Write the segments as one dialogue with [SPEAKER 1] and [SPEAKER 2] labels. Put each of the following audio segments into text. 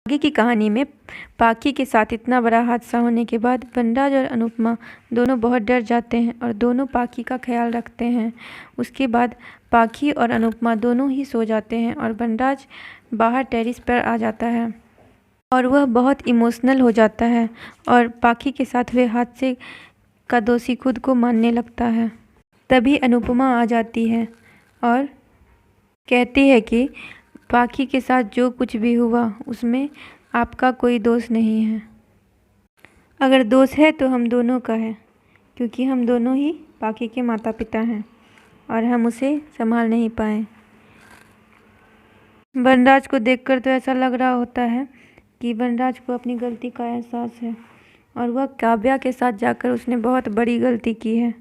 [SPEAKER 1] आगे की कहानी में पाखी के साथ इतना बड़ा हादसा होने के बाद वनराज और अनुपमा दोनों बहुत डर जाते हैं और दोनों पाखी का ख्याल रखते हैं। उसके बाद पाखी और अनुपमा दोनों ही सो जाते हैं और वनराज बाहर टेरेस पर आ जाता है और वह बहुत इमोशनल हो जाता है और पाखी के साथ हुए हादसे का दोषी खुद को मानने लगता है। तभी अनुपमा आ जाती है और कहती है कि पाखी के साथ जो कुछ भी हुआ उसमें आपका कोई दोष नहीं है। अगर दोष है तो हम दोनों का है, क्योंकि हम दोनों ही पाखी के माता पिता हैं और हम उसे संभाल नहीं पाए। वनराज को देखकर तो ऐसा लग रहा होता है कि वनराज को अपनी गलती का एहसास है और वह काव्या के साथ जाकर उसने बहुत बड़ी गलती की है,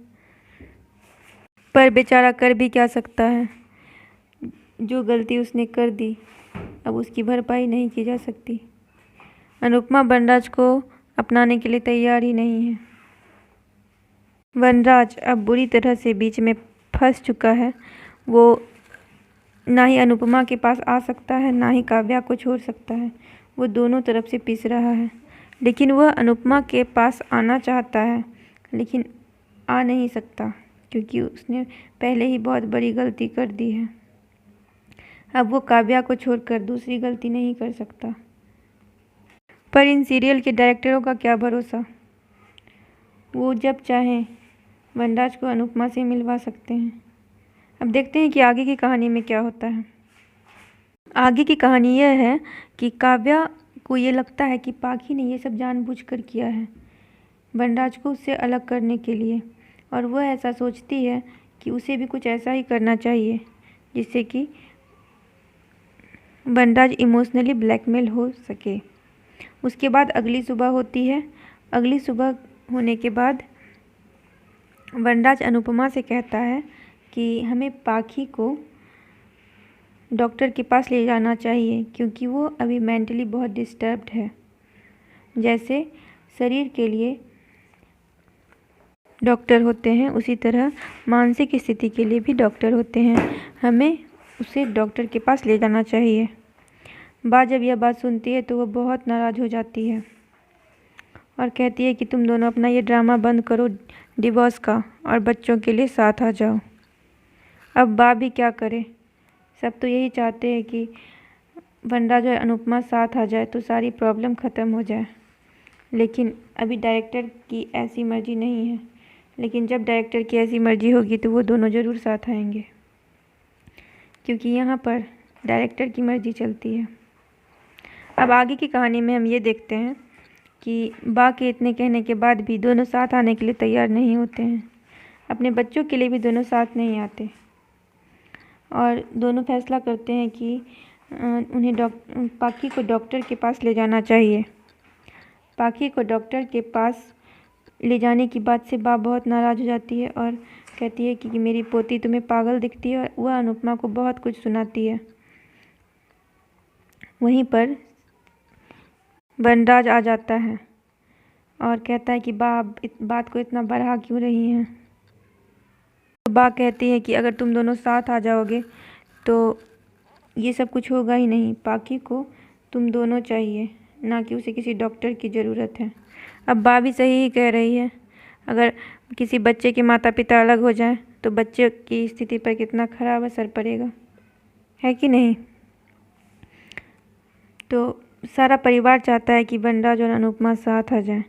[SPEAKER 1] पर बेचारा कर भी क्या सकता है। जो गलती उसने कर दी अब उसकी भरपाई नहीं की जा सकती। अनुपमा वनराज को अपनाने के लिए तैयार ही नहीं है। वनराज अब बुरी तरह से बीच में फंस चुका है। वो ना ही अनुपमा के पास आ सकता है, ना ही काव्या को छोड़ सकता है। वो दोनों तरफ से पिस रहा है, लेकिन वह अनुपमा के पास आना चाहता है, लेकिन आ नहीं सकता क्योंकि उसने पहले ही बहुत बड़ी गलती कर दी है। अब वो काव्या को छोड़कर दूसरी गलती नहीं कर सकता। पर इन सीरियल के डायरेक्टरों का क्या भरोसा, वो जब चाहें वनराज को अनुपमा से मिलवा सकते हैं। अब देखते हैं कि आगे की कहानी में क्या होता है। आगे की कहानी यह है कि काव्या को ये लगता है कि पाखी ने ये सब जानबूझकर किया है वनराज को उससे अलग करने के लिए, और वह ऐसा सोचती है कि उसे भी कुछ ऐसा ही करना चाहिए जिससे कि वनराज इमोशनली ब्लैकमेल हो सके। उसके बाद अगली सुबह होती है। अगली सुबह होने के बाद वनराज अनुपमा से कहता है कि हमें पाखी को डॉक्टर के पास ले जाना चाहिए, क्योंकि वो अभी मेंटली बहुत डिस्टर्ब्ड है। जैसे शरीर के लिए डॉक्टर होते हैं उसी तरह मानसिक स्थिति के लिए भी डॉक्टर होते हैं। हमें उसे डॉक्टर के पास ले जाना चाहिए। बा जब यह बात सुनती है तो वह बहुत नाराज़ हो जाती है और कहती है कि तुम दोनों अपना ये ड्रामा बंद करो डिवोर्स का और बच्चों के लिए साथ आ जाओ। अब बा भी क्या करे, सब तो यही चाहते हैं कि वनराज और अनुपमा साथ आ जाए तो सारी प्रॉब्लम ख़त्म हो जाए, लेकिन अभी डायरेक्टर की ऐसी मर्जी नहीं है। लेकिन जब डायरेक्टर की ऐसी मर्जी होगी तो वो दोनों ज़रूर साथ आएंगे, क्योंकि यहाँ पर डायरेक्टर की मर्जी चलती है। अब आगे की कहानी में हम ये देखते हैं कि बा के इतने कहने के बाद भी दोनों साथ आने के लिए तैयार नहीं होते हैं। अपने बच्चों के लिए भी दोनों साथ नहीं आते और दोनों फैसला करते हैं कि उन्हें पाखी को डॉक्टर के पास ले जाना चाहिए। पाखी को डॉक्टर के पास ले जाने की बात से बा बहुत नाराज़ हो जाती है और कहती है कि मेरी पोती तुम्हें पागल दिखती है, और वह अनुपमा को बहुत कुछ सुनाती है। वहीं पर वनराज आ जाता है और कहता है कि बा बात को इतना बढ़ा क्यों रही हैं। तो बा कहती है कि अगर तुम दोनों साथ आ जाओगे तो ये सब कुछ होगा ही नहीं। पाखी को तुम दोनों चाहिए, ना कि उसे किसी डॉक्टर की ज़रूरत है। अब बा भी सही ही कह रही है। अगर किसी बच्चे के माता पिता अलग हो जाएं तो बच्चे की स्थिति पर कितना ख़राब असर पड़ेगा, है कि नहीं। तो सारा परिवार चाहता है कि वनराज और अनुपमा साथ आ जाएं।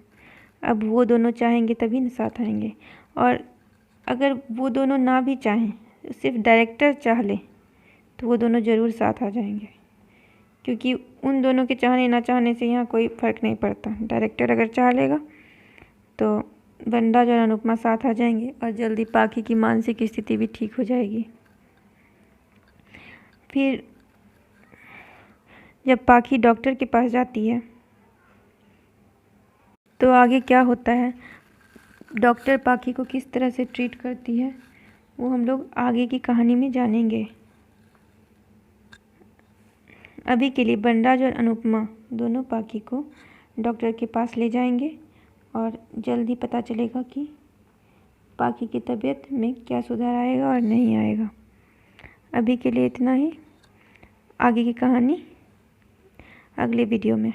[SPEAKER 1] अब वो दोनों चाहेंगे तभी ना साथ आएंगे, और अगर वो दोनों ना भी चाहें, सिर्फ डायरेक्टर चाह ले तो वो दोनों ज़रूर साथ आ जाएंगे, क्योंकि उन दोनों के चाहने ना चाहने से यहाँ कोई फ़र्क नहीं पड़ता। डायरेक्टर अगर चाह लेगा तो वनराज और अनुपमा साथ आ जाएंगे और जल्दी पाखी की मानसिक स्थिति भी ठीक हो जाएगी। फिर जब पाखी डॉक्टर के पास जाती है तो आगे क्या होता है, डॉक्टर पाखी को किस तरह से ट्रीट करती है, वो हम लोग आगे की कहानी में जानेंगे। अभी के लिए वनराज और अनुपमा दोनों पाखी को डॉक्टर के पास ले जाएंगे और जल्दी पता चलेगा कि पाखी की तबीयत में क्या सुधार आएगा और नहीं आएगा। अभी के लिए इतना ही। आगे की कहानी अगले वीडियो में।